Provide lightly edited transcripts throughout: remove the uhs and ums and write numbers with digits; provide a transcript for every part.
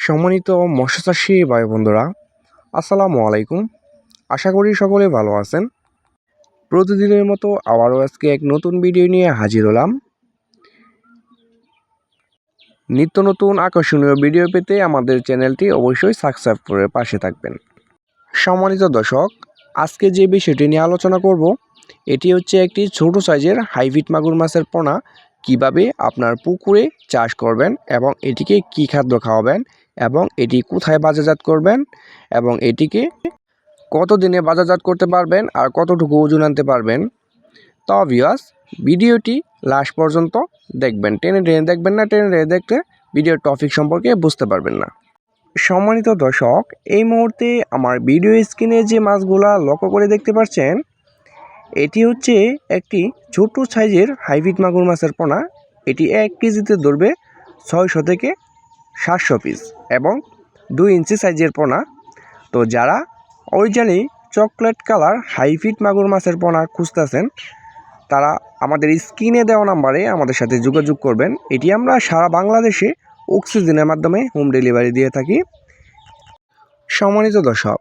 সম্মানিত মৎস্যচাষী ভাই বন্ধুরা, আসসালামু আলাইকুম। আশা করি সকলে ভালো আছেন। প্রতিদিনের মতো আবারও আজকে এক নতুন ভিডিও নিয়ে হাজির হলাম। নিত্য নতুন আকর্ষণীয় ভিডিও পেতে আমাদের চ্যানেলটি অবশ্যই সাবস্ক্রাইব করে পাশে থাকবেন। সম্মানিত দর্শক, আজকে যে বিষয়টি নিয়ে আলোচনা করব, এটি হচ্ছে একটি ছোট সাইজের হাইব্রিড মাগুর মাছের পোনা কিভাবে আপনার পুকুরে চাষ করবেন এবং এটিকে কী খাদ্য খাওয়াবেন এবং এটি কোথায় বাজারজাত করবেন এবং এটিকে কতদিনে বাজারজাত করতে পারবেন আর কতটুকু ওজন আনতে পারবেন। তো ভিউয়ার্স, ভিডিওটি লাস্ট পর্যন্ত দেখবেন। টেনে টেনে দেখবেন না, টেনে টেনে দেখতে ভিডিওর টপিক সম্পর্কে বুঝতে পারবেন না। সম্মানিত দর্শক, এই মুহূর্তে আমার ভিডিও স্ক্রিনে যে মাছগুলা লক্ষ্য করে দেখতে পাচ্ছেন, এটি হচ্ছে একটি ছোট সাইজের হাইব্রিড মাগুর মাছের পোনা। এটি 1 কেজিতে ধরবে 600 থেকে 700 পিস এবং 2 ইঞ্চি সাইজের পোনা। তো যারা অরিজিনালি চকলেট কালার হাইব্রিড মাগুর মাছের পোনা খুঁজতেছেন, তারা আমাদের স্ক্রিনে দেওয়া নাম্বারে আমাদের সাথে যোগাযোগ করবেন। এটি আমরা সারা বাংলাদেশে অক্সিজেনের মাধ্যমে হোম ডেলিভারি দিয়ে থাকি। সম্মানিত দর্শক,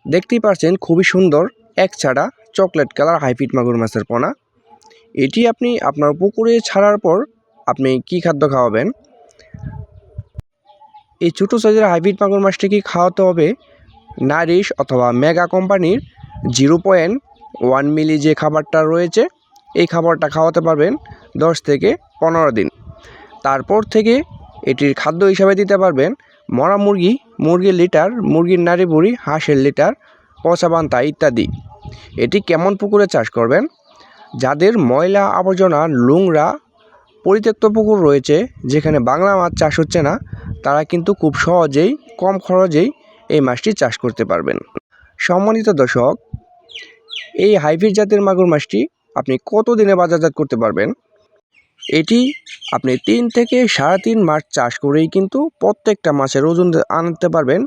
দেখতেই পাচ্ছেন খুবই সুন্দর এক ছাড়া চকলেট কালার হাইব্রিড মাগুর মাছের পোনা। এটি আপনি আপনার পুকুরে ছাড়ার পর আপনি কি খাদ্য খাওয়াবেন? এই ছোটো সাইজের হাইব্রিড মাগুর মাছটিকে খাওয়াতে হবে নারিশ অথবা মেগা কোম্পানির 0.1 মিলি যে খাবারটা রয়েছে, এই খাবারটা খাওয়াতে পারবেন 10 থেকে 15 দিন। তারপর থেকে এটির খাদ্য হিসাবে দিতে পারবেন মরা মুরগি, মুরগির লিটার, মুরগির নাড়ি বুড়ি, হাঁসের লিটার, পচা পান্তা ইত্যাদি। এটি কেমন পুকুরে চাষ করবেন? যাদের ময়লা আবর্জনা, নোংরা পরিত্যক্ত পুকুর রয়েছে, যেখানে বাংলা মাছ চাষ হচ্ছে না, তারা কিন্তু খুব সহজেই কম খরচেই এই মাছটি চাষ করতে পারবেন। সম্মানিত দর্শক, এই হাইব্রিড জাতের মাগুর মাছটি আপনি কত দিনে বাজারজাত করতে পারবেন? এটি আপনি 3 থেকে 3.5 মাস চাষ করেই কিন্তু প্রত্যেকটা মাছের ওজন আনতে পারবেন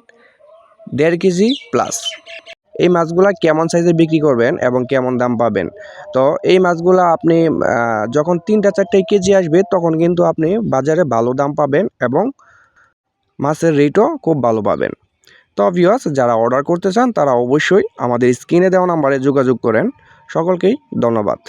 1.5 কেজি প্লাস। এই মাছগুলা কেমন সাইজে বিক্রি করবেন এবং কেমন দাম পাবেন? তো এই মাছগুলা আপনি যখন 3-4 কেজি আসবে, তখন কিন্তু আপনি বাজারে ভালো দাম পাবেন এবং মাছের রেটও খুব ভালো পাবেন। তো ভিউয়ার্স, যারা অর্ডার করতে চান তারা অবশ্যই আমাদের স্ক্রিনে দেওয়া নাম্বারে যোগাযোগ করেন। সকলকেই ধন্যবাদ।